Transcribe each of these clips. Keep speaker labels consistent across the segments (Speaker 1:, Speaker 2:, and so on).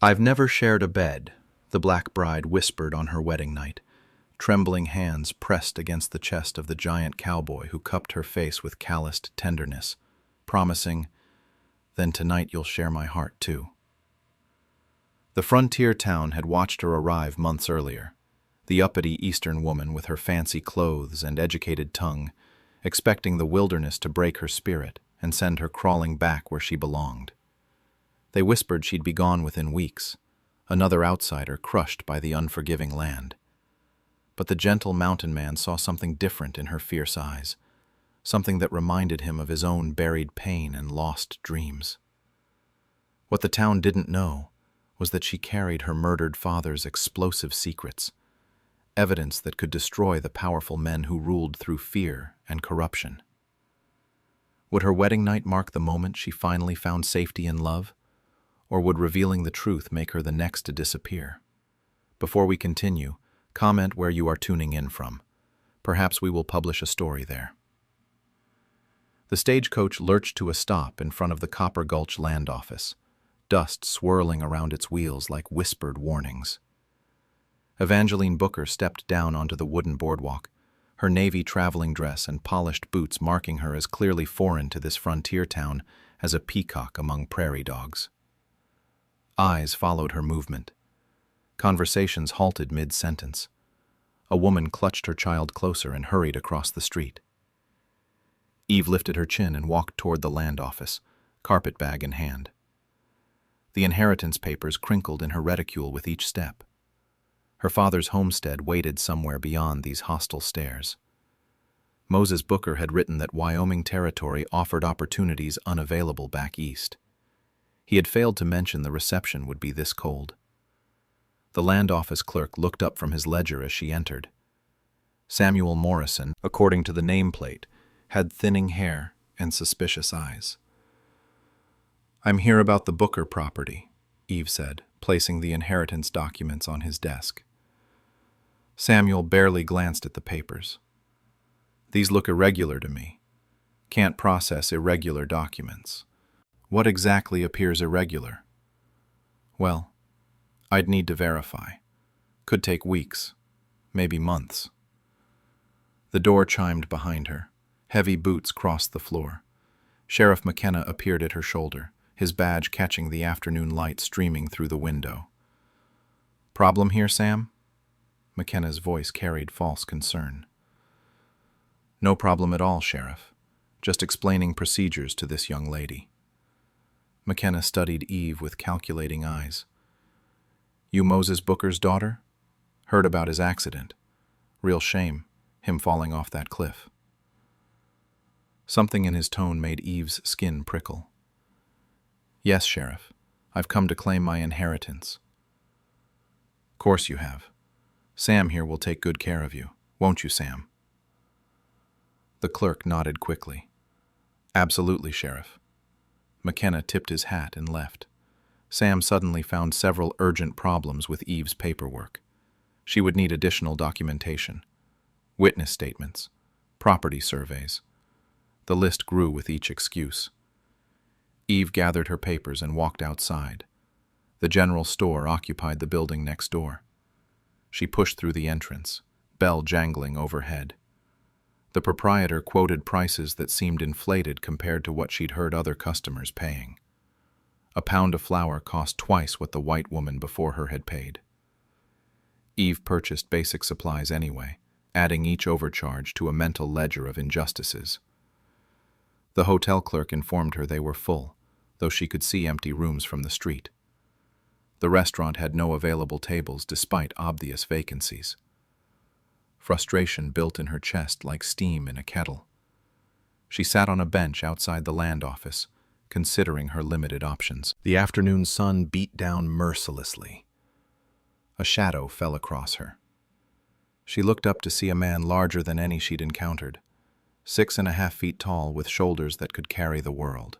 Speaker 1: "I've never shared a bed," the black bride whispered on her wedding night, trembling hands pressed against the chest of the giant cowboy who cupped her face with calloused tenderness, promising, "Then tonight you'll share my heart too." The frontier town had watched her arrive months earlier, the uppity Eastern woman with her fancy clothes and educated tongue, expecting the wilderness to break her spirit and send her crawling back where she belonged. They whispered she'd be gone within weeks, another outsider crushed by the unforgiving land. But the gentle mountain man saw something different in her fierce eyes, something that reminded him of his own buried pain and lost dreams. What the town didn't know was that she carried her murdered father's explosive secrets, evidence that could destroy the powerful men who ruled through fear and corruption. Would her wedding night mark the moment she finally found safety in love, or would revealing the truth make her the next to disappear? Before we continue, comment where you are tuning in from. Perhaps we will publish a story there. The stagecoach lurched to a stop in front of the Copper Gulch land office, dust swirling around its wheels like whispered warnings. Evangeline Booker stepped down onto the wooden boardwalk, her navy traveling dress and polished boots marking her as clearly foreign to this frontier town as a peacock among prairie dogs. Eyes followed her movement. Conversations halted mid-sentence. A woman clutched her child closer and hurried across the street. Eve lifted her chin and walked toward the land office, carpetbag in hand. The inheritance papers crinkled in her reticule with each step. Her father's homestead waited somewhere beyond these hostile stares. Moses Booker had written that Wyoming territory offered opportunities unavailable back east. He had failed to mention the reception would be this cold. The land office clerk looked up from his ledger as she entered. Samuel Morrison, according to the nameplate, had thinning hair and suspicious eyes. "I'm here about the Booker property," Eve said, placing the inheritance documents on his desk. Samuel barely glanced at the papers. "These look irregular to me. Can't process irregular documents. What exactly appears irregular?" "Well, I'd need to verify. Could take weeks, maybe months." The door chimed behind her. Heavy boots crossed the floor. Sheriff McKenna appeared at her shoulder, his badge catching the afternoon light streaming through the window. "Problem here, Sam?" McKenna's voice carried false concern. "No problem at all, Sheriff. Just explaining procedures to this young lady." McKenna studied Eve with calculating eyes. "You Moses Booker's daughter? Heard about his accident. Real shame, him falling off that cliff." Something in his tone made Eve's skin prickle. "Yes, Sheriff. I've come to claim my inheritance." "Course you have. Sam here will take good care of you. Won't you, Sam?" The clerk nodded quickly. "Absolutely, Sheriff." McKenna tipped his hat and left. Sam suddenly found several urgent problems with Eve's paperwork. She would need additional documentation, witness statements, property surveys. The list grew with each excuse. Eve gathered her papers and walked outside. The general store occupied the building next door. She pushed through the entrance, bell jangling overhead. The proprietor quoted prices that seemed inflated compared to what she'd heard other customers paying. A pound of flour cost twice what the white woman before her had paid. Eve purchased basic supplies anyway, adding each overcharge to a mental ledger of injustices. The hotel clerk informed her they were full, though she could see empty rooms from the street. The restaurant had no available tables despite obvious vacancies. Frustration built in her chest like steam in a kettle. She sat on a bench outside the land office, considering her limited options. The afternoon sun beat down mercilessly. A shadow fell across her. She looked up to see a man larger than any she'd encountered, 6.5 feet tall with shoulders that could carry the world.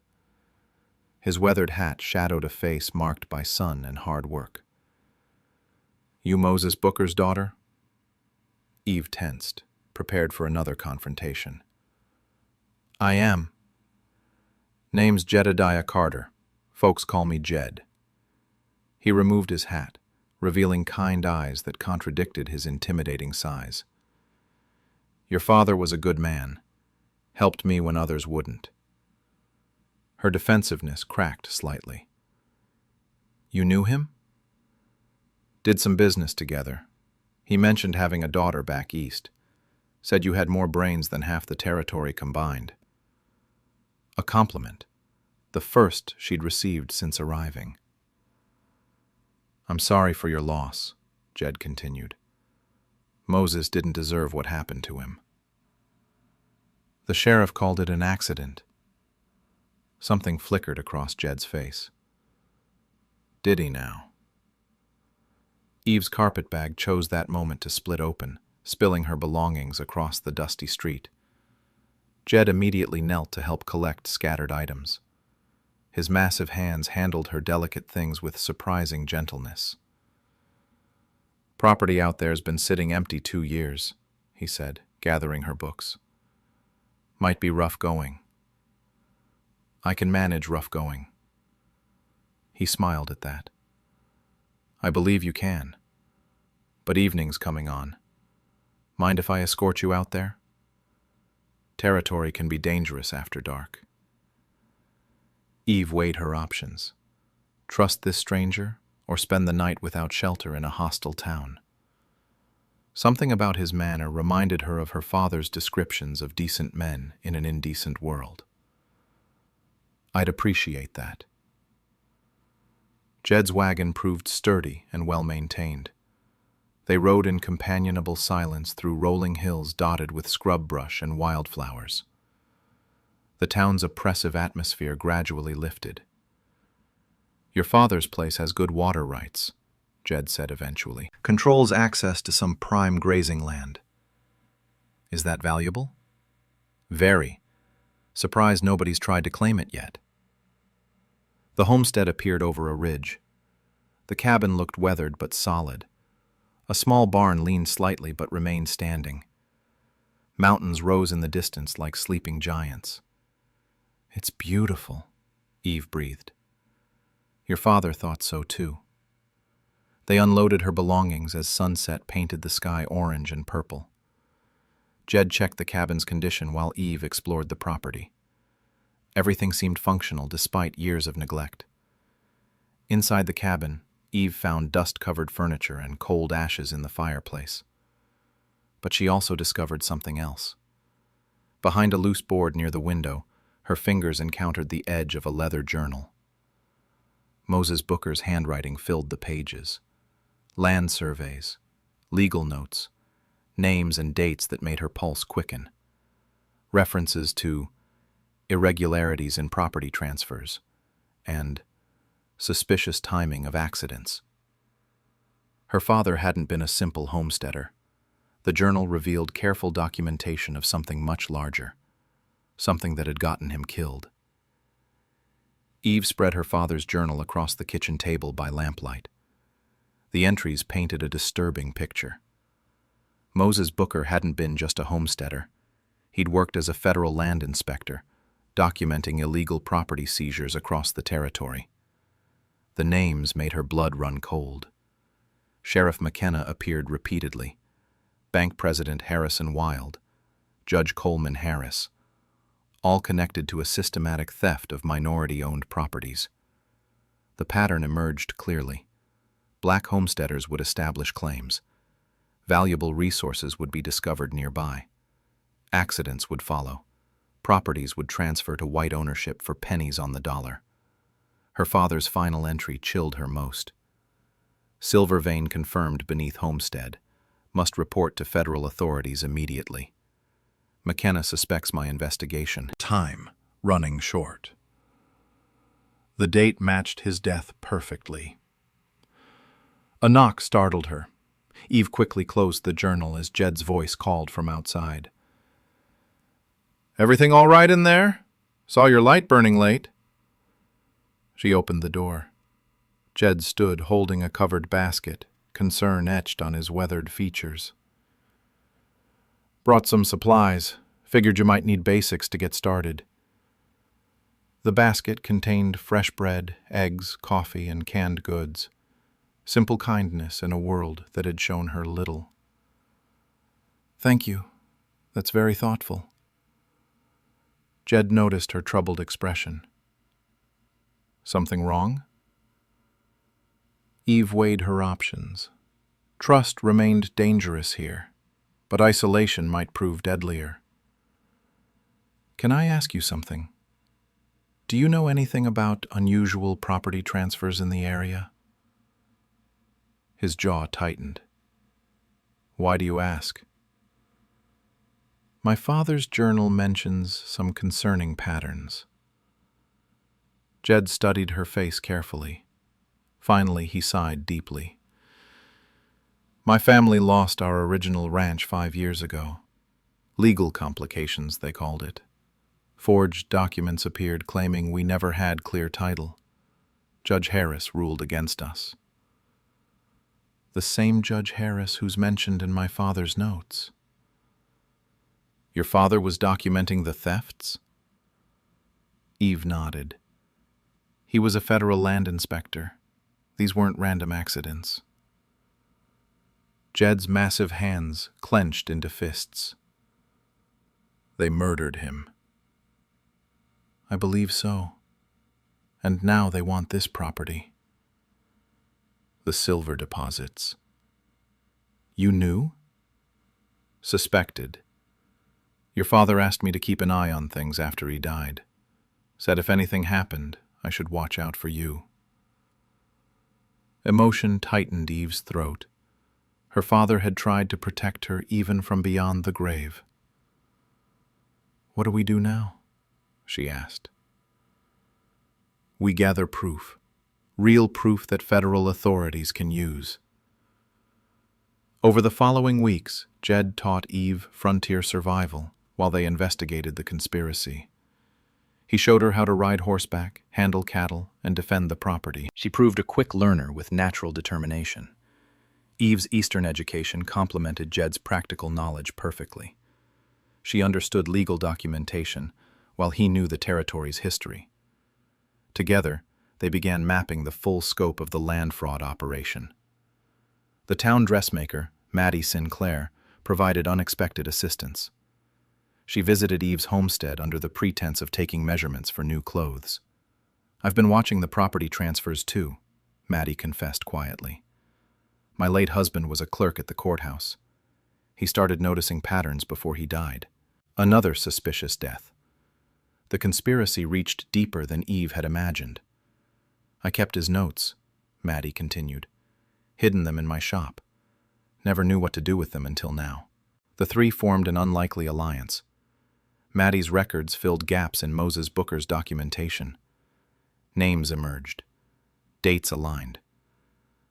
Speaker 1: His weathered hat shadowed a face marked by sun and hard work. "You Moses Booker's daughter?" Eve tensed, prepared for another confrontation. "I am." "Name's Jedediah Carter. Folks call me Jed." He removed his hat, revealing kind eyes that contradicted his intimidating size. "Your father was a good man, helped me when others wouldn't." Her defensiveness cracked slightly. "You knew him?" "Did some business together. He mentioned having a daughter back east. Said you had more brains than half the territory combined." A compliment, the first she'd received since arriving. "I'm sorry for your loss," Jed continued. "Moses didn't deserve what happened to him." "The sheriff called it an accident." Something flickered across Jed's face. "Did he now?" Eve's carpetbag chose that moment to split open, spilling her belongings across the dusty street. Jed immediately knelt to help collect scattered items. His massive hands handled her delicate things with surprising gentleness. "Property out there's been sitting empty 2 years," he said, gathering her books. "Might be rough going." "I can manage rough going." He smiled at that. "I believe you can. But evening's coming on. Mind if I escort you out there? Territory can be dangerous after dark." Eve weighed her options. Trust this stranger, or spend the night without shelter in a hostile town. Something about his manner reminded her of her father's descriptions of decent men in an indecent world. "I'd appreciate that." Jed's wagon proved sturdy and well-maintained. They rode in companionable silence through rolling hills dotted with scrub brush and wildflowers. The town's oppressive atmosphere gradually lifted. "Your father's place has good water rights," Jed said eventually. "Controls access to some prime grazing land." "Is that valuable?" "Very. Surprised nobody's tried to claim it yet." The homestead appeared over a ridge. The cabin looked weathered but solid. A small barn leaned slightly but remained standing. Mountains rose in the distance like sleeping giants. "It's beautiful," Eve breathed. "Your father thought so too." They unloaded her belongings as sunset painted the sky orange and purple. Jed checked the cabin's condition while Eve explored the property. Everything seemed functional despite years of neglect. Inside the cabin, Eve found dust-covered furniture and cold ashes in the fireplace. But she also discovered something else. Behind a loose board near the window, her fingers encountered the edge of a leather journal. Moses Booker's handwriting filled the pages. Land surveys, legal notes, names and dates that made her pulse quicken. References to irregularities in property transfers and suspicious timing of accidents. Her father hadn't been a simple homesteader. The journal revealed careful documentation of something much larger, something that had gotten him killed. Eve spread her father's journal across the kitchen table by lamplight. The entries painted a disturbing picture. Moses Booker hadn't been just a homesteader. He'd worked as a federal land inspector, documenting illegal property seizures across the territory. The names made her blood run cold. Sheriff McKenna appeared repeatedly. Bank President Harrison Wild, Judge Coleman Harris, all connected to a systematic theft of minority-owned properties. The pattern emerged clearly. Black homesteaders would establish claims. Valuable resources would be discovered nearby. Accidents would follow. Properties would transfer to white ownership for pennies on the dollar. Her father's final entry chilled her most. Silver vein confirmed beneath homestead. Must report to federal authorities immediately. McKenna suspects my investigation. Time running short. The date matched his death perfectly. A knock startled her. Eve quickly closed the journal as Jed's voice called from outside. "Everything all right in there? Saw your light burning late." She opened the door. Jed stood holding a covered basket, concern etched on his weathered features. "Brought some supplies. Figured you might need basics to get started." The basket contained fresh bread, eggs, coffee, and canned goods. Simple kindness in a world that had shown her little. "Thank you. That's very thoughtful." Jed noticed her troubled expression. "Something wrong?" Eve weighed her options. Trust remained dangerous here, but isolation might prove deadlier. "Can I ask you something? Do you know anything about unusual property transfers in the area?" His jaw tightened. "Why do you ask?" "My father's journal mentions some concerning patterns." Jed studied her face carefully. Finally, he sighed deeply. "My family lost our original ranch 5 years ago. Legal complications, they called it. Forged documents appeared claiming we never had clear title. Judge Harris ruled against us." "The same Judge Harris who's mentioned in my father's notes." "Your father was documenting the thefts?" Eve nodded. "He was a federal land inspector. These weren't random accidents." Jed's massive hands clenched into fists. "They murdered him." "I believe so. And now they want this property." "The silver deposits." "You knew?" "Suspected. Your father asked me to keep an eye on things after he died. Said if anything happened, I should watch out for you." Emotion tightened Eve's throat. Her father had tried to protect her even from beyond the grave. "What do we do now?" she asked. "We gather proof. Real proof that federal authorities can use." Over the following weeks, Jed taught Eve frontier survival while they investigated the conspiracy. He showed her how to ride horseback, handle cattle, and defend the property. She proved a quick learner with natural determination. Eve's Eastern education complemented Jed's practical knowledge perfectly. She understood legal documentation, while he knew the territory's history. Together, they began mapping the full scope of the land fraud operation. The town dressmaker, Maddie Sinclair, provided unexpected assistance. She visited Eve's homestead under the pretense of taking measurements for new clothes. "I've been watching the property transfers too," Maddie confessed quietly. "My late husband was a clerk at the courthouse. He started noticing patterns before he died." Another suspicious death. The conspiracy reached deeper than Eve had imagined. "I kept his notes," Maddie continued. "Hidden them in my shop. Never knew what to do with them until now." The three formed an unlikely alliance. Maddie's records filled gaps in Moses Booker's documentation. Names emerged. Dates aligned.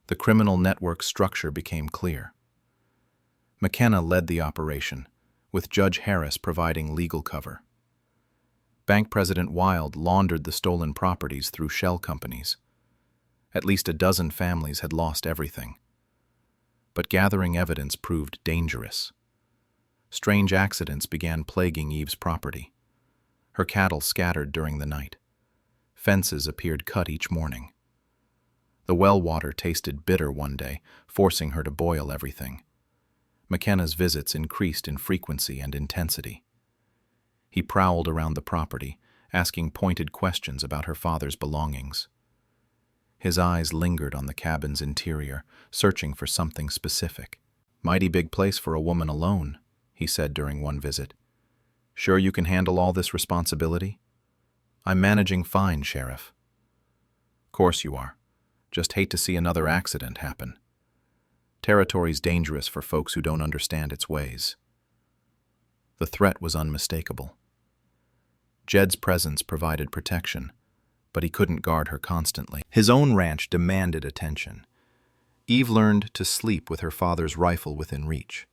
Speaker 1: The criminal network structure became clear. McKenna led the operation, with Judge Harris providing legal cover. Bank President Wild laundered the stolen properties through shell companies. At least a dozen families had lost everything. But gathering evidence proved dangerous. Strange accidents began plaguing Eve's property. Her cattle scattered during the night. Fences appeared cut each morning. The well water tasted bitter one day, forcing her to boil everything. McKenna's visits increased in frequency and intensity. He prowled around the property, asking pointed questions about her father's belongings. His eyes lingered on the cabin's interior, searching for something specific. "Mighty big place for a woman alone," he said during one visit. "Sure you can handle all this responsibility?" "I'm managing fine, Sheriff." "Course you are. Just hate to see another accident happen. Territory's dangerous for folks who don't understand its ways." The threat was unmistakable. Jed's presence provided protection, but he couldn't guard her constantly. His own ranch demanded attention. Eve learned to sleep with her father's rifle within reach.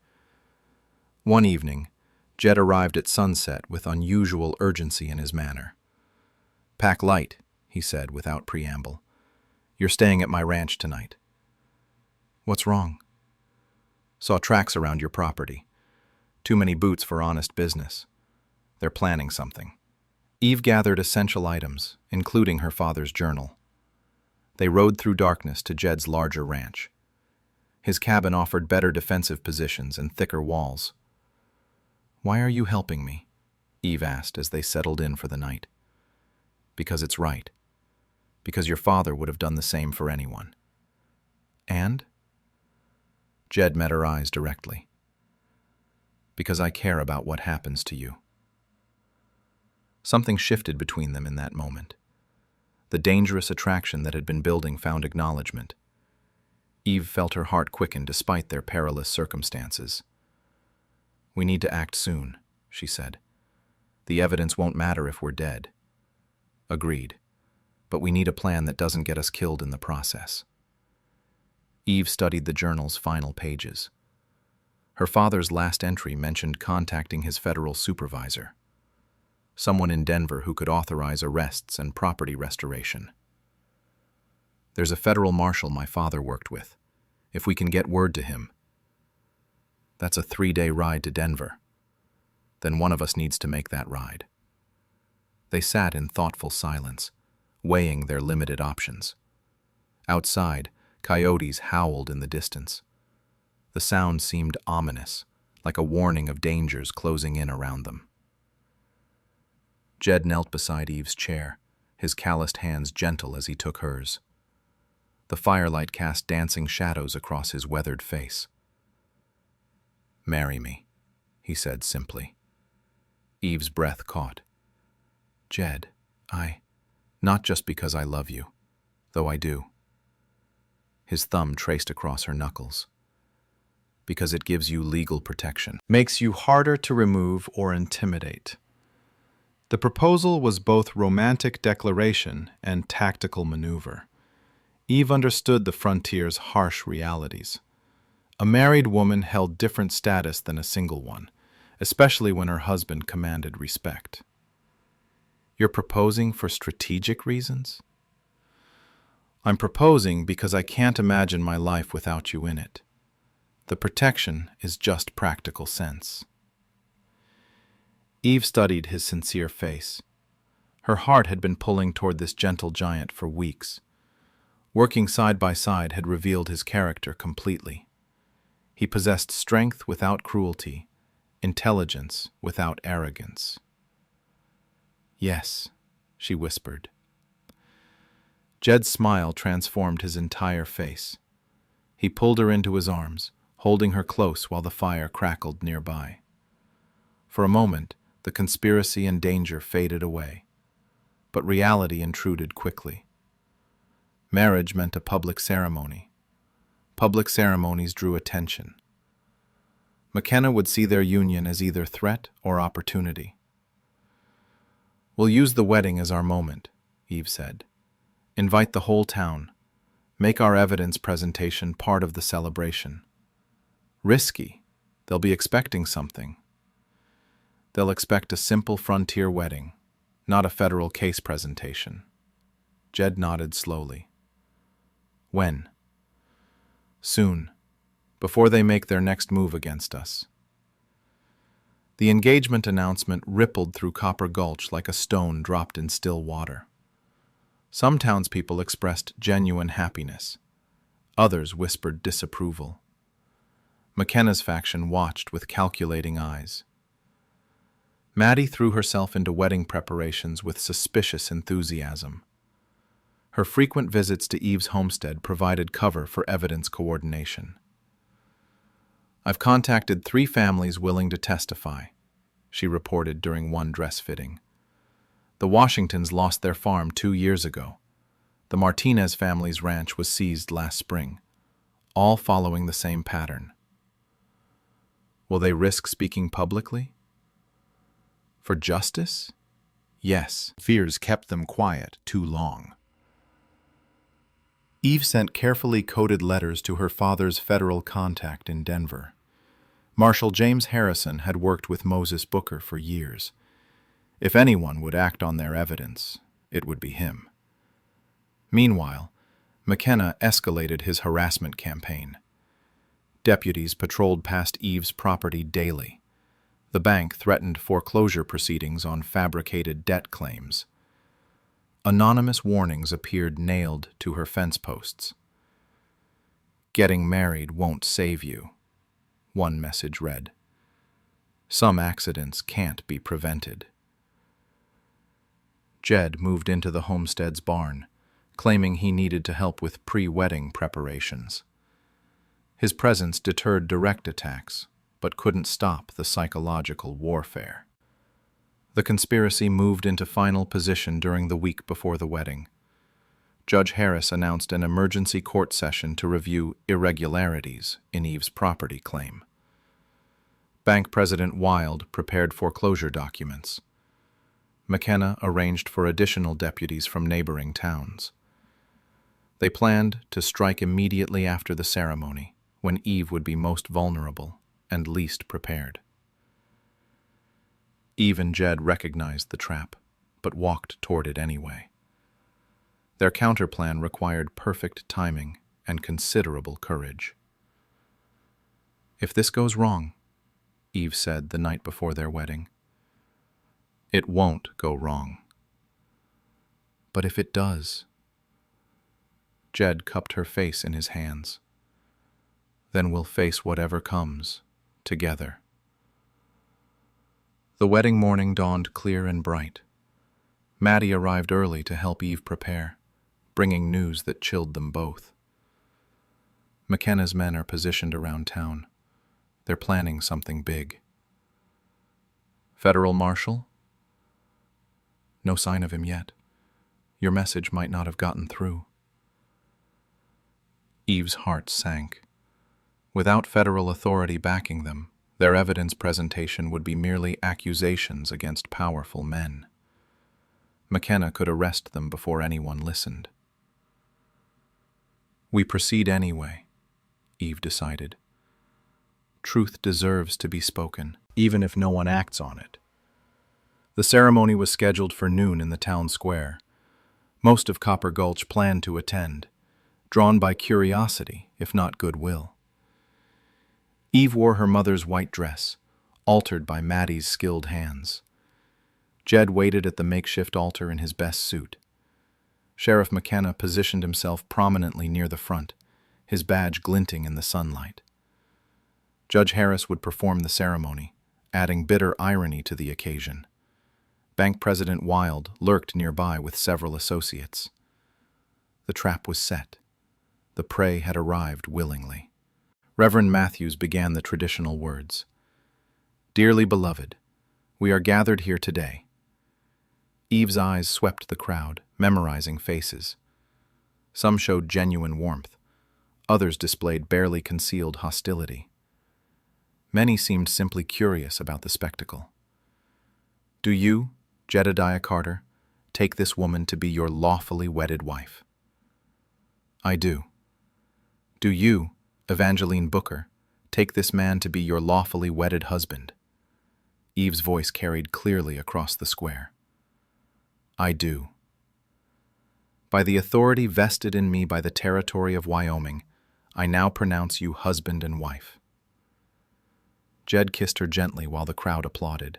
Speaker 1: One evening, Jed arrived at sunset with unusual urgency in his manner. "Pack light," he said without preamble. "You're staying at my ranch tonight." "What's wrong?" "Saw tracks around your property. Too many boots for honest business. They're planning something." Eve gathered essential items, including her father's journal. They rode through darkness to Jed's larger ranch. His cabin offered better defensive positions and thicker walls. "Why are you helping me?" Eve asked as they settled in for the night. "Because it's right. Because your father would have done the same for anyone." "And?" Jed met her eyes directly. "Because I care about what happens to you." Something shifted between them in that moment. The dangerous attraction that had been building found acknowledgement. Eve felt her heart quicken despite their perilous circumstances. "We need to act soon," she said. "The evidence won't matter if we're dead." "Agreed. But we need a plan that doesn't get us killed in the process." Eve studied the journal's final pages. Her father's last entry mentioned contacting his federal supervisor, someone in Denver who could authorize arrests and property restoration. "There's a federal marshal my father worked with. If we can get word to him." "That's a 3-day ride to Denver." "Then one of us needs to make that ride." They sat in thoughtful silence, weighing their limited options. Outside, coyotes howled in the distance. The sound seemed ominous, like a warning of dangers closing in around them. Jed knelt beside Eve's chair, his calloused hands gentle as he took hers. The firelight cast dancing shadows across his weathered face. "Marry me," he said simply. Eve's breath caught. "Jed, not just because I love you, though I do." His thumb traced across her knuckles. "Because it gives you legal protection.
Speaker 2: Makes you harder to remove or intimidate." The proposal was both romantic declaration and tactical maneuver. Eve understood the frontier's harsh realities. A married woman held different status than a single one, especially when her husband commanded respect. "You're proposing for strategic reasons?" "I'm proposing because I can't imagine my life without you in it. The protection is just practical sense." Eve studied his sincere face. Her heart had been pulling toward this gentle giant for weeks. Working side by side had revealed his character completely. He possessed strength without cruelty, intelligence without arrogance. "Yes," she whispered. Jed's smile transformed his entire face. He pulled her into his arms, holding her close while the fire crackled nearby. For a moment, the conspiracy and danger faded away, but reality intruded quickly. Marriage meant a public ceremony. Public ceremonies drew attention. McKenna would see their union as either threat or opportunity. "We'll use the wedding as our moment," Eve said. "Invite the whole town. Make our evidence presentation part of the celebration." "Risky. They'll be expecting something." "They'll expect a simple frontier wedding, not a federal case presentation." Jed nodded slowly. "When?" "Soon, before they make their next move against us." The engagement announcement rippled through Copper Gulch like a stone dropped in still water. Some townspeople expressed genuine happiness. Others whispered disapproval. McKenna's faction watched with calculating eyes. Maddie threw herself into wedding preparations with suspicious enthusiasm. Her frequent visits to Eve's homestead provided cover for evidence coordination. "I've contacted 3 families willing to testify," she reported during one dress fitting. "The Washingtons lost their farm 2 years ago. The Martinez family's ranch was seized last spring, all following the same pattern." "Will they risk speaking publicly?" "For justice? Yes." Fears kept them quiet too long. Eve sent carefully coded letters to her father's federal contact in Denver. Marshal James Harrison had worked with Moses Booker for years. If anyone would act on their evidence, it would be him. Meanwhile, McKenna escalated his harassment campaign. Deputies patrolled past Eve's property daily. The bank threatened foreclosure proceedings on fabricated debt claims.
Speaker 1: Anonymous warnings appeared nailed to her fence posts. "Getting married won't save you," one message read. "Some accidents can't be prevented." Jed moved into the homestead's barn, claiming he needed to help with pre-wedding preparations. His presence deterred direct attacks, but couldn't stop the psychological warfare. The conspiracy moved into final position during the week before the wedding. Judge Harris announced an emergency court session to review irregularities in Eve's property claim. Bank President Wild prepared foreclosure documents. McKenna arranged for additional deputies from neighboring towns. They planned to strike immediately after the ceremony, when Eve would be most vulnerable and least prepared. Eve and Jed recognized the trap, but walked toward it anyway. Their counterplan required perfect timing and considerable courage. "If this goes wrong," Eve said the night before their wedding, "it won't go wrong." "But if it does?" Jed cupped her face in his hands. "Then we'll face whatever comes, together." The wedding morning dawned clear and bright. Maddie arrived early to help Eve prepare, bringing news that chilled them both. McKenna's men are positioned around town. They're planning something big. "Federal Marshal?" "No sign of him yet. Your message might not have gotten through." Eve's heart sank. Without federal authority backing them, their evidence presentation would be merely accusations against powerful men. McKenna could arrest them before anyone listened. "We proceed anyway," Eve decided. Truth deserves to be spoken, even if no one acts on it. The ceremony was scheduled for noon in the town square. Most of Copper Gulch planned to attend, drawn by curiosity, if not goodwill. Eve wore her mother's white dress, altered by Maddie's skilled hands. Jed waited at the makeshift altar in his best suit. Sheriff McKenna positioned himself prominently near the front, his badge glinting in the sunlight. Judge Harris would perform the ceremony, adding bitter irony to the occasion. Bank President Wild lurked nearby with several associates. The trap was set. The prey had arrived willingly. Reverend Matthews began the traditional words. "Dearly beloved, we are gathered here today." Eve's eyes swept the crowd, memorizing faces. Some showed genuine warmth. Others displayed barely concealed hostility. Many seemed simply curious about the spectacle. "Do you, Jedediah Carter, take this woman to be your lawfully wedded wife?" "I do." "Do you, Evangeline Booker, take this man to be your lawfully wedded husband?" Eve's voice carried clearly across the square. "I do." "By the authority vested in me by the territory of Wyoming, I now pronounce you husband and wife." Jed kissed her gently while the crowd applauded.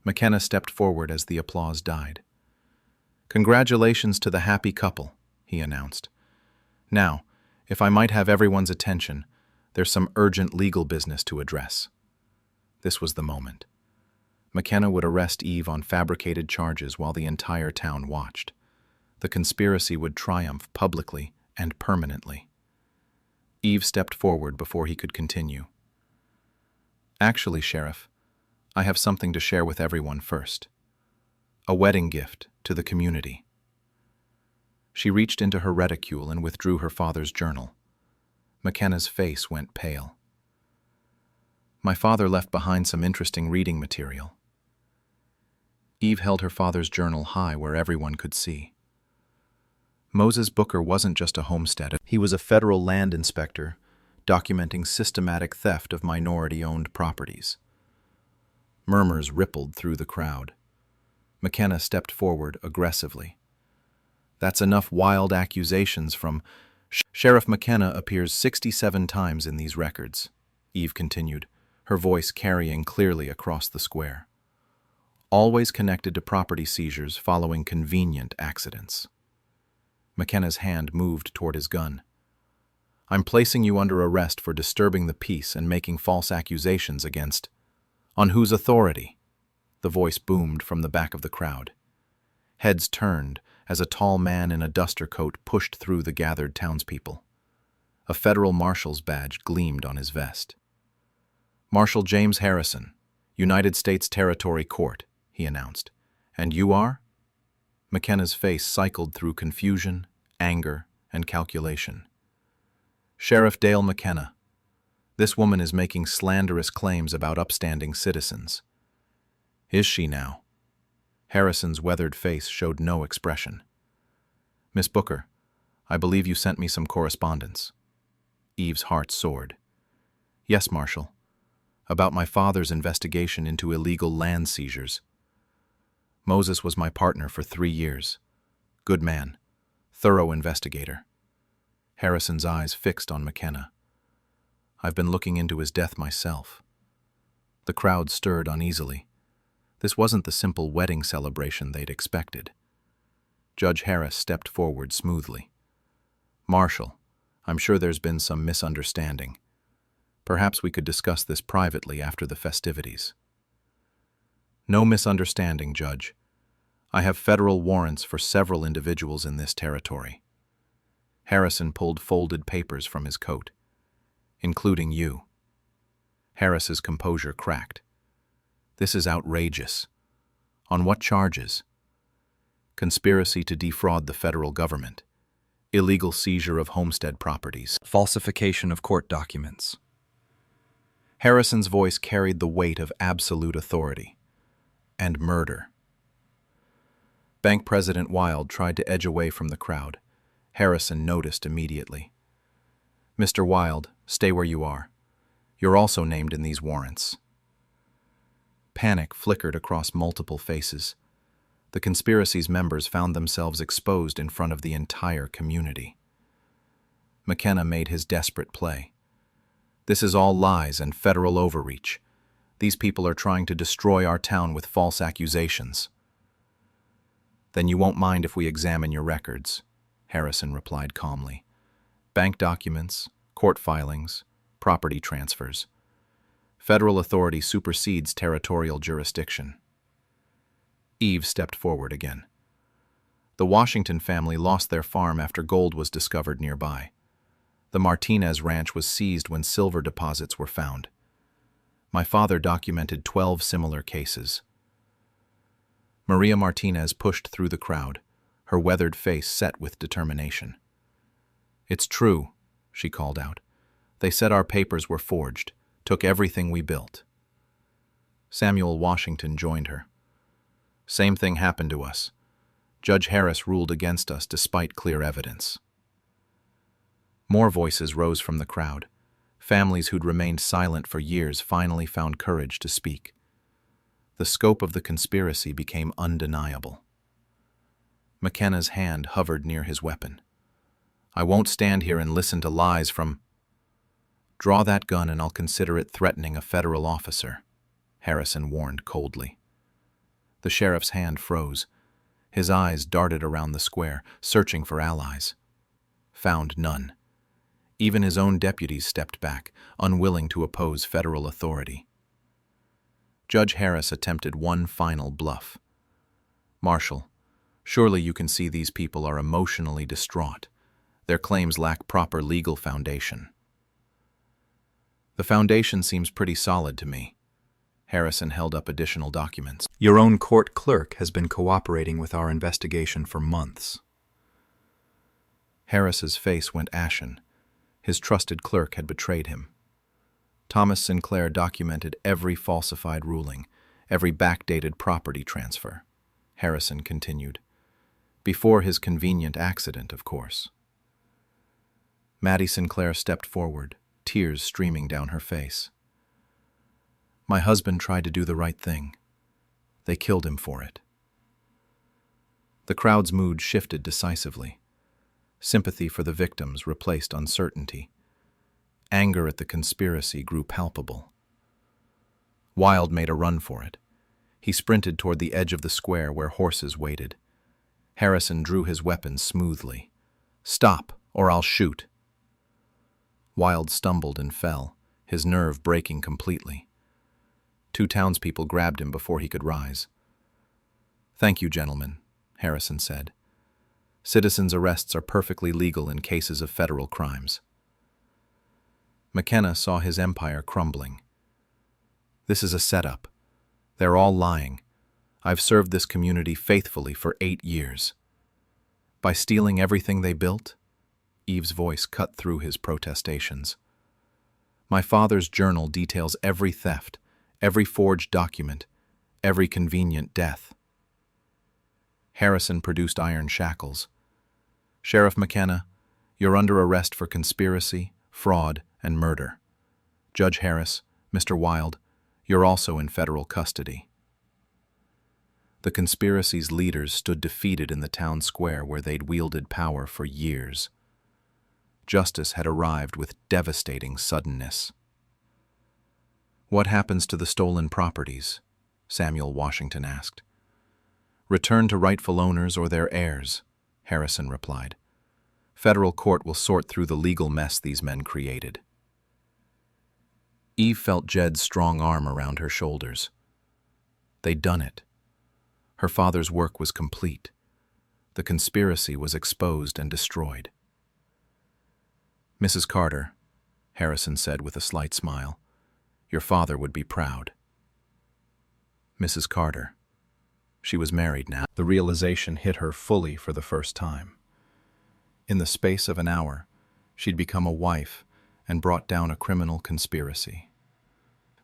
Speaker 1: McKenna stepped forward as the applause died. "Congratulations to the happy couple," he announced. "Now, if I might have everyone's attention, there's some urgent legal business to address." This was the moment. McKenna would arrest Eve on fabricated charges while the entire town watched. The conspiracy would triumph publicly and permanently. Eve stepped forward before he could continue. "Actually, Sheriff, I have something to share with everyone first. A wedding gift to the community." She reached into her reticule and withdrew her father's journal. McKenna's face went pale. "My father left behind some interesting reading material." Eve held her father's journal high where everyone could see. Moses Booker wasn't just a homestead. He was a federal land inspector, documenting systematic theft of minority-owned properties. Murmurs rippled through the crowd. McKenna stepped forward aggressively. "That's enough wild accusations from..." "Sheriff McKenna appears 67 times in these records," Eve continued, her voice carrying clearly across the square. always connected to property seizures following convenient accidents. McKenna's hand moved toward his gun. I'm placing you under arrest for disturbing the peace and making false accusations against... On whose authority? The voice boomed from the back of the crowd. Heads turned as a tall man in a duster coat pushed through the gathered townspeople. A federal marshal's badge gleamed on his vest. Marshal James Harrison, United States Territory Court, he announced. And you are? McKenna's face cycled through confusion, anger, and calculation. Sheriff Dale McKenna. This woman is making slanderous claims about upstanding citizens. Is she now? Harrison's weathered face showed no expression. Miss Booker, I believe you sent me some correspondence. Eve's heart soared. Yes, Marshal. About my father's investigation into illegal land seizures. Moses was my partner for 3 years. Good man. Thorough investigator. Harrison's eyes fixed on McKenna. I've been looking into his death myself. The crowd stirred uneasily. This wasn't the simple wedding celebration they'd expected. Judge Harris stepped forward smoothly. Marshal, I'm sure there's been some misunderstanding. Perhaps we could discuss this privately after the festivities. No misunderstanding, Judge. I have federal warrants for several individuals in this territory. Harrison pulled folded papers from his coat. Including you. Harris's composure cracked. This is outrageous. On what charges? Conspiracy to defraud the federal government, illegal seizure of homestead properties, falsification of court documents. Harrison's voice carried the weight of absolute authority. And murder. Bank President Wild tried to edge away from the crowd. Harrison noticed immediately. Mr. Wild, stay where you are. You're also named in these warrants. Panic flickered across multiple faces. The conspiracy's members found themselves exposed in front of the entire community. McKenna made his desperate play. This is all lies and federal overreach. These people are trying to destroy our town with false accusations. Then you won't mind if we examine your records, Harrison replied calmly. Bank documents, court filings, property transfers. Federal authority supersedes territorial jurisdiction. Eve stepped forward again. The Washington family lost their farm after gold was discovered nearby. The Martinez ranch was seized when silver deposits were found. My father documented 12 similar cases. Maria Martinez pushed through the crowd, her weathered face set with determination. It's true, she called out. They said our papers were forged, took everything we built. Samuel Washington joined her. Same thing happened to us. Judge Harris ruled against us despite clear evidence. More voices rose from the crowd. Families who'd remained silent for years finally found courage to speak. The scope of the conspiracy became undeniable. McKenna's hand hovered near his weapon. I won't stand here and listen to lies from... Draw that gun and I'll consider it threatening a federal officer, Harrison warned coldly. The sheriff's hand froze. His eyes darted around the square, searching for allies. Found none. Even his own deputies stepped back, unwilling to oppose federal authority. Judge Harris attempted one final bluff. Marshal, surely you can see these people are emotionally distraught. Their claims lack proper legal foundation. The foundation seems pretty solid to me. Harrison held up additional documents. Your own court clerk has been cooperating with our investigation for months. Harris's face went ashen. His trusted clerk had betrayed him. Thomas Sinclair documented every falsified ruling, every backdated property transfer. Harrison continued. Before his convenient accident, of course. Maddie Sinclair stepped forward, tears streaming down her face. My husband tried to do the right thing. They killed him for it. The crowd's mood shifted decisively. Sympathy for the victims replaced uncertainty. Anger at the conspiracy grew palpable. Wild made a run for it. He sprinted toward the edge of the square where horses waited. Harrison drew his weapon smoothly. "Stop, or I'll shoot." Wilde stumbled and fell, his nerve breaking completely. Two townspeople grabbed him before he could rise. "Thank you, gentlemen," Harrison said. "Citizens' arrests are perfectly legal in cases of federal crimes." McKenna saw his empire crumbling. "This is a setup. They're all lying. I've served this community faithfully for 8 years." "By stealing everything they built?" Eve's voice cut through his protestations. "My father's journal details every theft, every forged document, every convenient death." Harrison produced iron shackles. "Sheriff McKenna, you're under arrest for conspiracy, fraud, and murder. Judge Harris, Mr. Wilde, you're also in federal custody." The conspiracy's leaders stood defeated in the town square where they'd wielded power for years. Justice had arrived with devastating suddenness. "What happens to the stolen properties?" Samuel Washington asked. "Return to rightful owners or their heirs," Harrison replied. "Federal court will sort through the legal mess these men created." Eve felt Jed's strong arm around her shoulders. They'd done it. Her father's work was complete. The conspiracy was exposed and destroyed. "Mrs. Carter," Harrison said with a slight smile, "your father would be proud." Mrs. Carter. She was married now. The realization hit her fully for the first time. In the space of an hour, she'd become a wife and brought down a criminal conspiracy.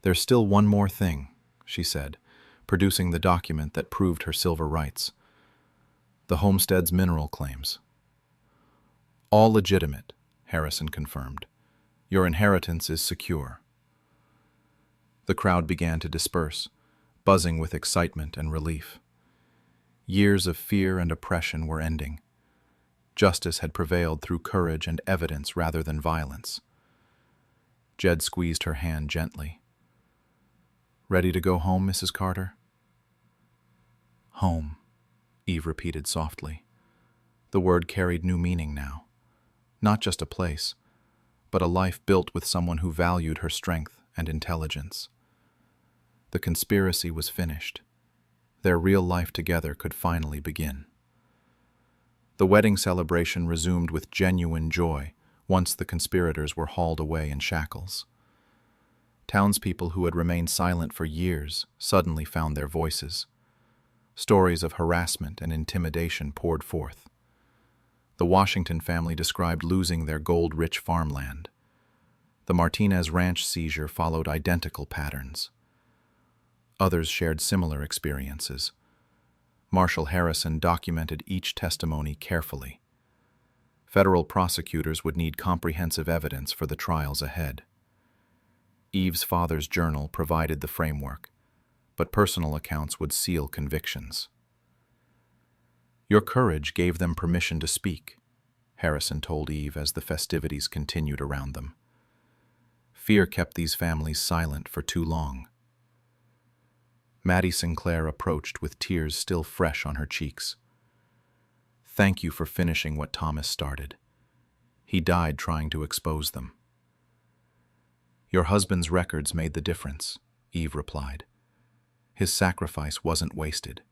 Speaker 1: "There's still one more thing," she said, producing the document that proved her silver rights. "The homestead's mineral claims." "All legitimate," Harrison confirmed. "Your inheritance is secure." The crowd began to disperse, buzzing with excitement and relief. Years of fear and oppression were ending. Justice had prevailed through courage and evidence rather than violence. Jed squeezed her hand gently. "Ready to go home, Mrs. Carter?" "Home," Eve repeated softly. The word carried new meaning now. Not just a place, but a life built with someone who valued her strength and intelligence. The conspiracy was finished. Their real life together could finally begin. The wedding celebration resumed with genuine joy once the conspirators were hauled away in shackles. Townspeople who had remained silent for years suddenly found their voices. Stories of harassment and intimidation poured forth. The Washington family described losing their gold-rich farmland. The Martinez Ranch seizure followed identical patterns. Others shared similar experiences. Marshal Harrison documented each testimony carefully. Federal prosecutors would need comprehensive evidence for the trials ahead. Eve's father's journal provided the framework, but personal accounts would seal convictions. "Your courage gave them permission to speak," Harrison told Eve as the festivities continued around them. "Fear kept these families silent for too long." Maddie Sinclair approached with tears still fresh on her cheeks. "Thank you for finishing what Thomas started. He died trying to expose them." "Your husband's records made the difference," Eve replied. "His sacrifice wasn't wasted."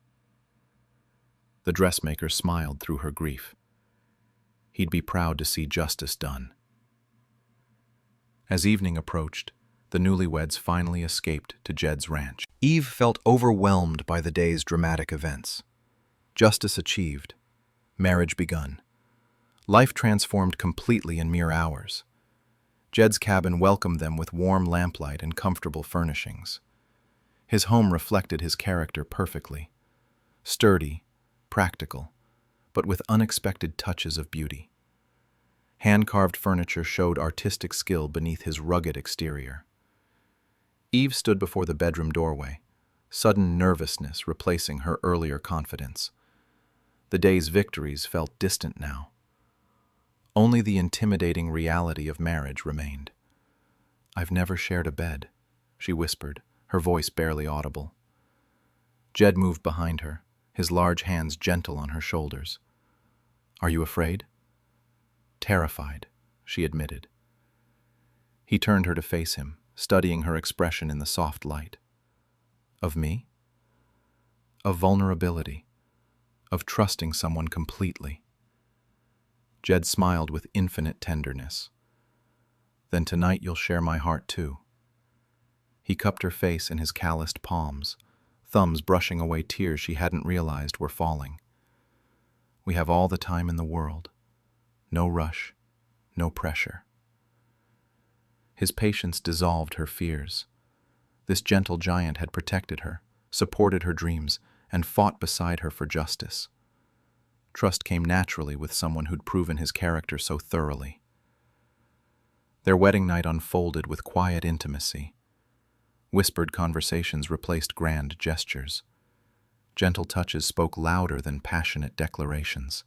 Speaker 1: The dressmaker smiled through her grief. He'd be proud to see justice done. As evening approached, the newlyweds finally escaped to Jed's ranch. Eve felt overwhelmed by the day's dramatic events. Justice achieved. Marriage begun. Life transformed completely in mere hours. Jed's cabin welcomed them with warm lamplight and comfortable furnishings. His home reflected his character perfectly. Sturdy, practical, but with unexpected touches of beauty. Hand-carved furniture showed artistic skill beneath his rugged exterior. Eve stood before the bedroom doorway, sudden nervousness replacing her earlier confidence. The day's victories felt distant now. Only the intimidating reality of marriage remained. "I've never shared a bed," she whispered, her voice barely audible. Jed moved behind her, his large hands gentle on her shoulders. "Are you afraid?" "Terrified," she admitted. He turned her to face him, studying her expression in the soft light. "Of me?" "Of vulnerability, of trusting someone completely." Jed smiled with infinite tenderness. "Then tonight you'll share my heart too." He cupped her face in his calloused palms, thumbs brushing away tears she hadn't realized were falling. "We have all the time in the world. No rush, no pressure." His patience dissolved her fears. This gentle giant had protected her, supported her dreams, and fought beside her for justice. Trust came naturally with someone who'd proven his character so thoroughly. Their wedding night unfolded with quiet intimacy. Whispered conversations replaced grand gestures. Gentle touches spoke louder than passionate declarations.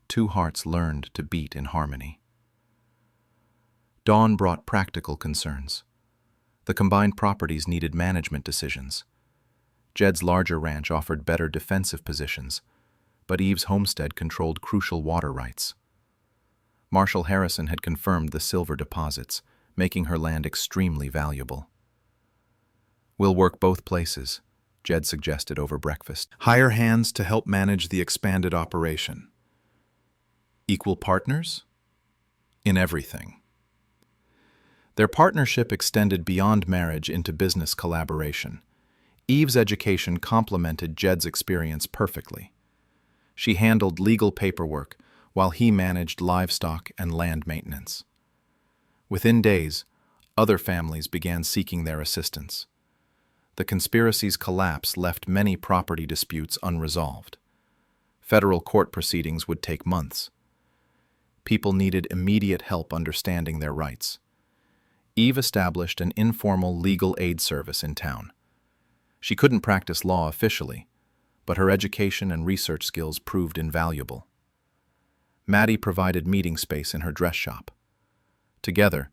Speaker 1: Two hearts learned to beat in harmony. Dawn brought practical concerns. The combined properties needed management decisions. Jed's larger ranch offered better defensive positions, but Eve's homestead controlled crucial water rights. Marshall Harrison had confirmed the silver deposits, making her land extremely valuable. "We'll work both places," Jed suggested over breakfast. "Hire hands to help manage the expanded operation." "Equal partners?" "In everything." Their partnership extended beyond marriage into business collaboration. Eve's education complemented Jed's experience perfectly. She handled legal paperwork while he managed livestock and land maintenance. Within days, other families began seeking their assistance. The conspiracy's collapse left many property disputes unresolved. Federal court proceedings would take months. People needed immediate help understanding their rights. Eve established an informal legal aid service in town. She couldn't practice law officially, but her education and research skills proved invaluable. Maddie provided meeting space in her dress shop. Together,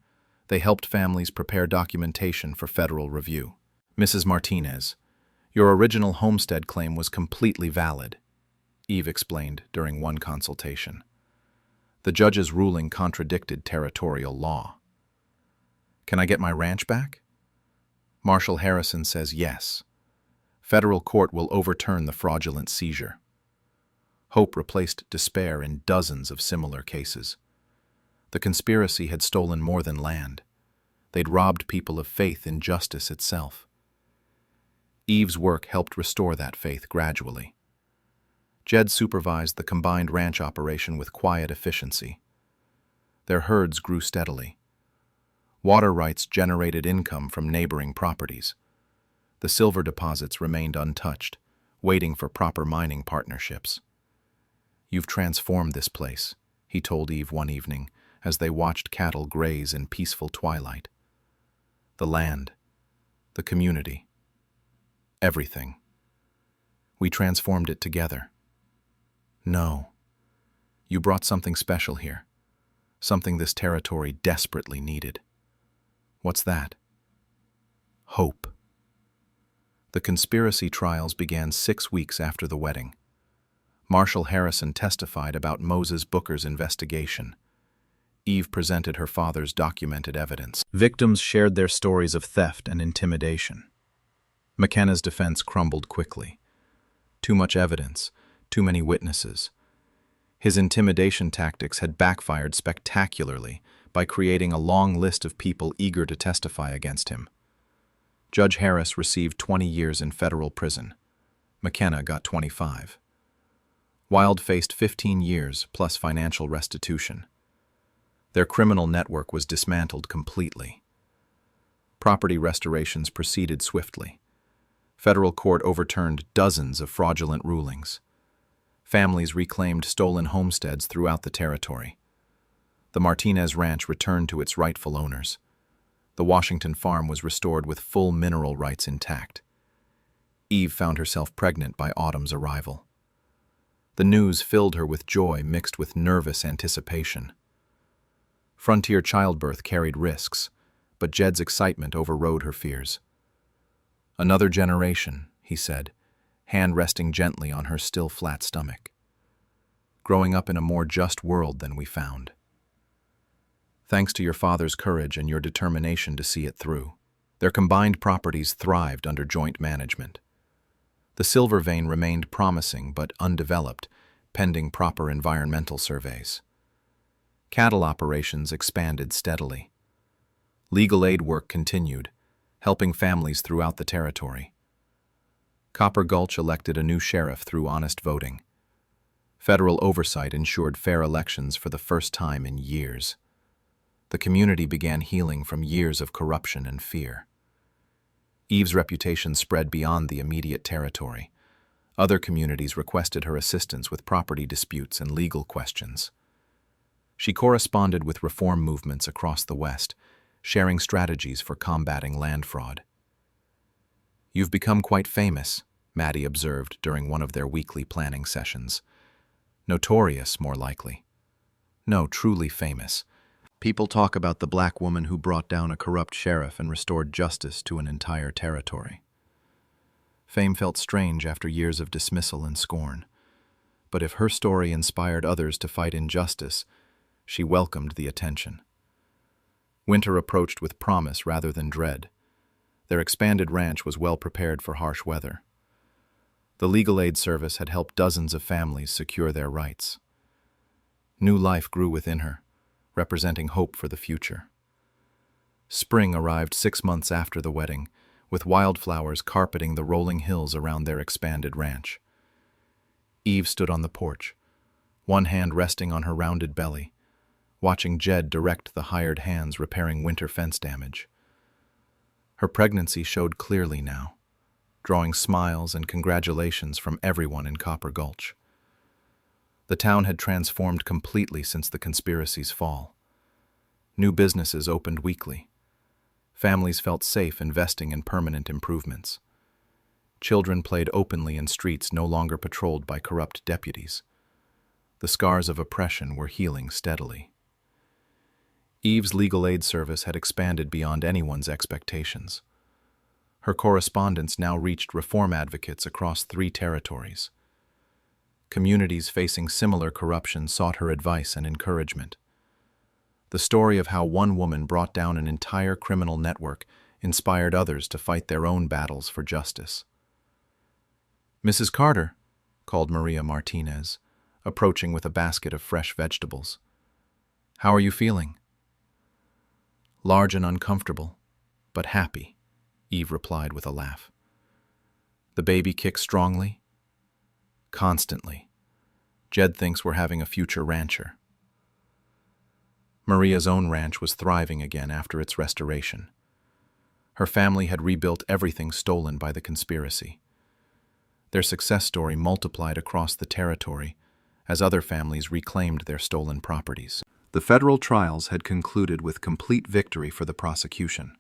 Speaker 1: they helped families prepare documentation for federal review. "Mrs. Martinez, your original homestead claim was completely valid," Eve explained during one consultation. "The judge's ruling contradicted territorial law." "Can I get my ranch back?" Marshall Harrison says yes. Federal court will overturn the fraudulent seizure. Hope replaced despair in dozens of similar cases. The conspiracy had stolen more than land. They'd robbed people of faith in justice itself. Eve's work helped restore that faith gradually. Jed supervised the combined ranch operation with quiet efficiency. Their herds grew steadily. Water rights generated income from neighboring properties. The silver deposits remained untouched, waiting for proper mining partnerships. "You've transformed this place," he told Eve one evening as they watched cattle graze in peaceful twilight. "The land, the community, everything. We transformed it together." "No, you brought something special here, something this territory desperately needed." "What's that?" "Hope." The conspiracy trials began 6 weeks after the wedding. Marshall Harrison testified about Moses Booker's investigation. Eve presented her father's documented evidence. Victims shared their stories of theft and intimidation. McKenna's defense crumbled quickly. Too much evidence, too many witnesses. His intimidation tactics had backfired spectacularly by creating a long list of people eager to testify against him. Judge Harris received 20 years in federal prison. McKenna got 25. Wild faced 15 years plus financial restitution. Their criminal network was dismantled completely. Property restorations proceeded swiftly. Federal court overturned dozens of fraudulent rulings. Families reclaimed stolen homesteads throughout the territory. The Martinez Ranch returned to its rightful owners. The Washington farm was restored with full mineral rights intact. Eve found herself pregnant by autumn's arrival. The news filled her with joy mixed with nervous anticipation. Frontier childbirth carried risks, but Jed's excitement overrode her fears. "Another generation," he said, hand resting gently on her still flat stomach. Growing up in a more just world than we found. Thanks to your father's courage and your determination to see it through, their combined properties thrived under joint management. The silver vein remained promising but undeveloped, pending proper environmental surveys. Cattle operations expanded steadily. Legal aid work continued, helping families throughout the territory. Copper Gulch elected a new sheriff through honest voting. Federal oversight ensured fair elections for the first time in years. The community began healing from years of corruption and fear. Eve's reputation spread beyond the immediate territory. Other communities requested her assistance with property disputes and legal questions. She corresponded with reform movements across the West, sharing strategies for combating land fraud. "You've become quite famous," Maddie observed during one of their weekly planning sessions. "Notorious, more likely." "No, truly famous. People talk about the black woman who brought down a corrupt sheriff and restored justice to an entire territory." Fame felt strange after years of dismissal and scorn. But if her story inspired others to fight injustice, she welcomed the attention. Winter approached with promise rather than dread. Their expanded ranch was well prepared for harsh weather. The legal aid service had helped dozens of families secure their rights. New life grew within her, representing hope for the future. Spring arrived 6 months after the wedding, with wildflowers carpeting the rolling hills around their expanded ranch. Eve stood on the porch, one hand resting on her rounded belly, watching Jed direct the hired hands repairing winter fence damage. Her pregnancy showed clearly now, drawing smiles and congratulations from everyone in Copper Gulch. The town had transformed completely since the conspiracy's fall. New businesses opened weekly. Families felt safe investing in permanent improvements. Children played openly in streets no longer patrolled by corrupt deputies. The scars of oppression were healing steadily. Eve's legal aid service had expanded beyond anyone's expectations. Her correspondence now reached reform advocates across 3 territories. Communities facing similar corruption sought her advice and encouragement. The story of how one woman brought down an entire criminal network inspired others to fight their own battles for justice. "Mrs. Carter," called Maria Martinez, approaching with a basket of fresh vegetables. "How are you feeling?" "Large and uncomfortable, but happy," Eve replied with a laugh. "The baby kicks strongly?" "Constantly. Jed thinks we're having a future rancher." Maria's own ranch was thriving again after its restoration. Her family had rebuilt everything stolen by the conspiracy. Their success story multiplied across the territory as other families reclaimed their stolen properties. The federal trials had concluded with complete victory for the prosecution.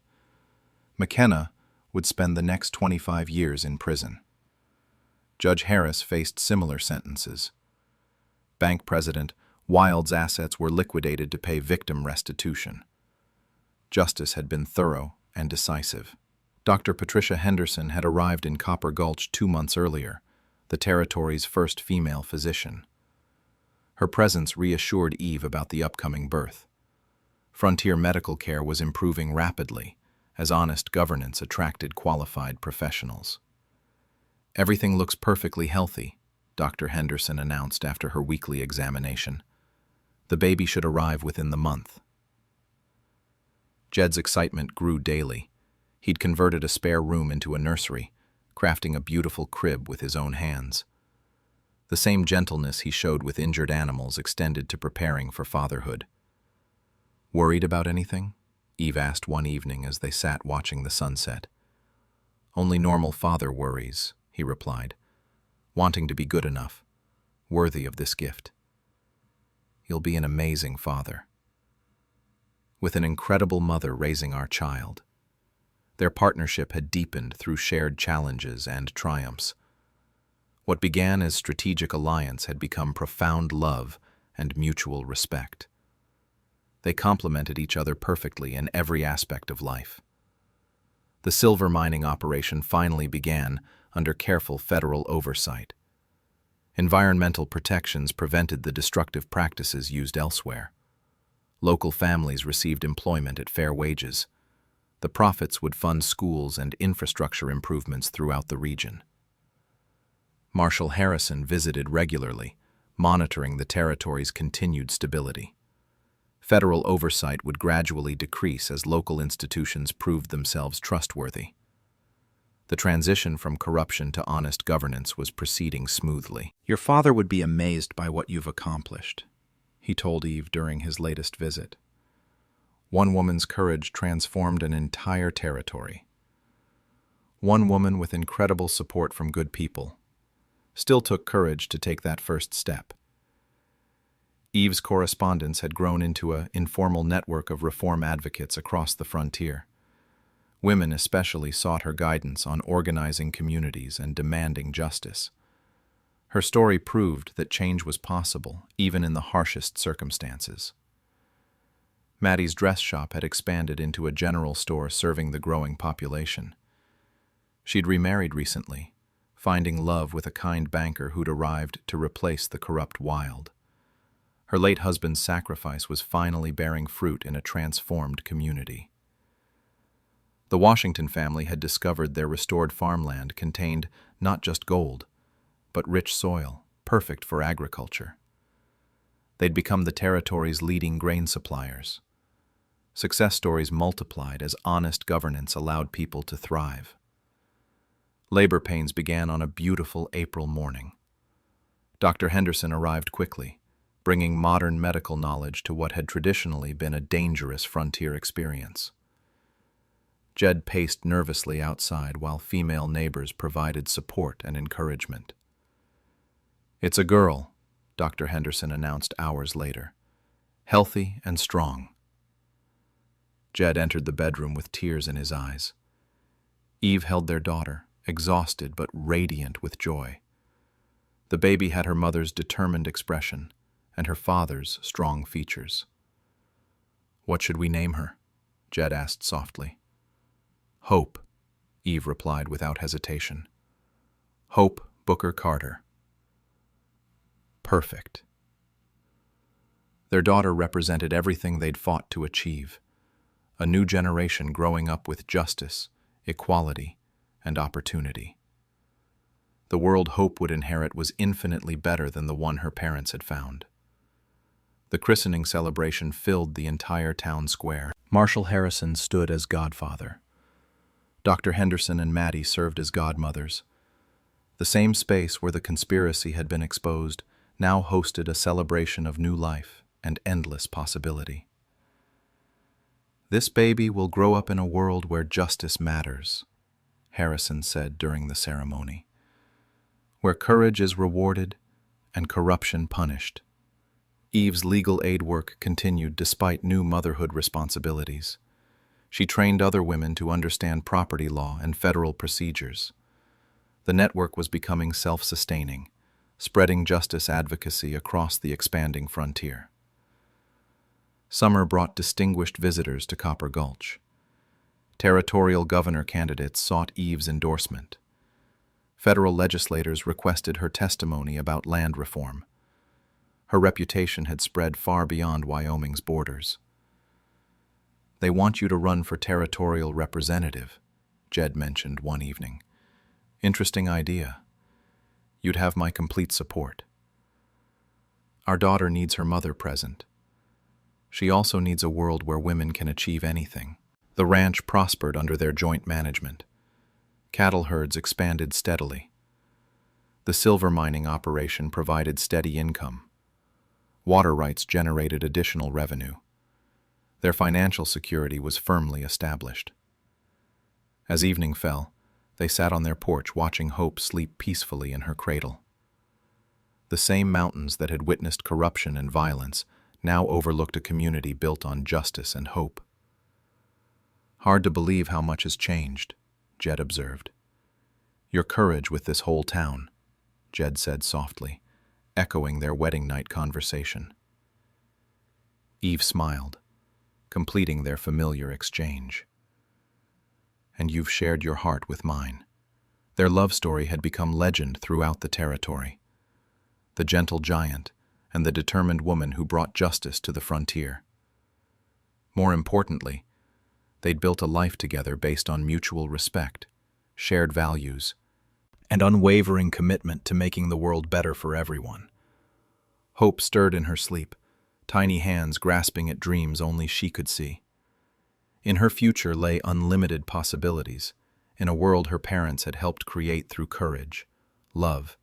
Speaker 1: McKenna would spend the next 25 years in prison. Judge Harris faced similar sentences. Bank President Wild's assets were liquidated to pay victim restitution. Justice had been thorough and decisive. Dr. Patricia Henderson had arrived in Copper Gulch 2 months earlier, the territory's first female physician. Her presence reassured Eve about the upcoming birth. Frontier medical care was improving rapidly, as honest governance attracted qualified professionals. "Everything looks perfectly healthy," Dr. Henderson announced after her weekly examination. "The baby should arrive within the month." Jed's excitement grew daily. He'd converted a spare room into a nursery, crafting a beautiful crib with his own hands. The same gentleness he showed with injured animals extended to preparing for fatherhood. "Worried about anything?" Eve asked one evening as they sat watching the sunset. "Only normal father worries," he replied, "wanting to be good enough, worthy of this gift." "You'll be an amazing father. With an incredible mother raising our child." Their partnership had deepened through shared challenges and triumphs. What began as strategic alliance had become profound love and mutual respect. They complemented each other perfectly in every aspect of life. The silver mining operation finally began under careful federal oversight. Environmental protections prevented the destructive practices used elsewhere. Local families received employment at fair wages. The profits would fund schools and infrastructure improvements throughout the region. Marshal Harrison visited regularly, monitoring the territory's continued stability. Federal oversight would gradually decrease as local institutions proved themselves trustworthy. The transition from corruption to honest governance was proceeding smoothly.
Speaker 2: "Your father would be amazed by what you've accomplished," he told Eve during his latest visit. One woman's courage transformed an entire territory. One woman with incredible support from good people still took courage to take that first step. Eve's correspondence had grown into an informal network of reform advocates across the frontier. Women especially sought her guidance on organizing communities and demanding justice. Her story proved that change was possible, even in the harshest circumstances. Maddie's dress shop had expanded into a general store serving the growing population. She'd remarried recently, finding love with a kind banker who'd arrived to replace the corrupt Wild. Her late husband's sacrifice was finally bearing fruit in a transformed community. The Washington family had discovered their restored farmland contained not just gold, but rich soil, perfect for agriculture. They'd become the territory's leading grain suppliers. Success stories multiplied as honest governance allowed people to thrive. Labor pains began on a beautiful April morning. Dr. Henderson arrived quickly, bringing modern medical knowledge to what had traditionally been a dangerous frontier experience. Jed paced nervously outside while female neighbors provided support and encouragement. "It's a girl," Dr. Henderson announced hours later. "Healthy and strong." Jed entered the bedroom with tears in his eyes. Eve held their daughter, exhausted but radiant with joy. The baby had her mother's determined expression and her father's strong features. "What should we name her?" Jed asked softly. "Hope," Eve replied without hesitation. "Hope Booker Carter." Perfect. Their daughter represented everything they'd fought to achieve. A new generation growing up with justice, equality, and opportunity. The world Hope would inherit was infinitely better than the one her parents had found. The christening celebration filled the entire town square. Marshal Harrison stood as godfather. Dr. Henderson and Maddie served as godmothers. The same space where the conspiracy had been exposed now hosted a celebration of new life and endless possibility. "This baby will grow up in a world where justice matters," Harrison said during the ceremony, "where courage is rewarded and corruption punished." Eve's legal aid work continued despite new motherhood responsibilities. She trained other women to understand property law and federal procedures. The network was becoming self-sustaining, spreading justice advocacy across the expanding frontier. Summer brought distinguished visitors to Copper Gulch. Territorial governor candidates sought Eve's endorsement. Federal legislators requested her testimony about land reform. Her reputation had spread far beyond Wyoming's borders. "They want you to run for territorial representative," Jed mentioned one evening. "Interesting idea. You'd have my complete support. Our daughter needs her mother present. She also needs a world where women can achieve anything." The ranch prospered under their joint management. Cattle herds expanded steadily. The silver mining operation provided steady income. Water rights generated additional revenue. Their financial security was firmly established. As evening fell, they sat on their porch watching Hope sleep peacefully in her cradle. The same mountains that had witnessed corruption and violence now overlooked a community built on justice and hope. "Hard to believe how much has changed," Jed observed. "Your courage with this whole town," Jed said softly, echoing their wedding night conversation. Eve smiled, completing their familiar exchange. "And you've shared your heart with mine.
Speaker 1: Their love story had become legend throughout the territory. The gentle giant and the determined woman who brought justice to the frontier. More importantly, they'd built a life together based on mutual respect, shared values, and unwavering commitment to making the world better for everyone. Hope stirred in her sleep, tiny hands grasping at dreams only she could see. In her future lay unlimited possibilities, in a world her parents had helped create through courage, love,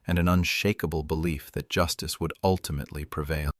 Speaker 1: and an unshakable belief that justice would ultimately prevail.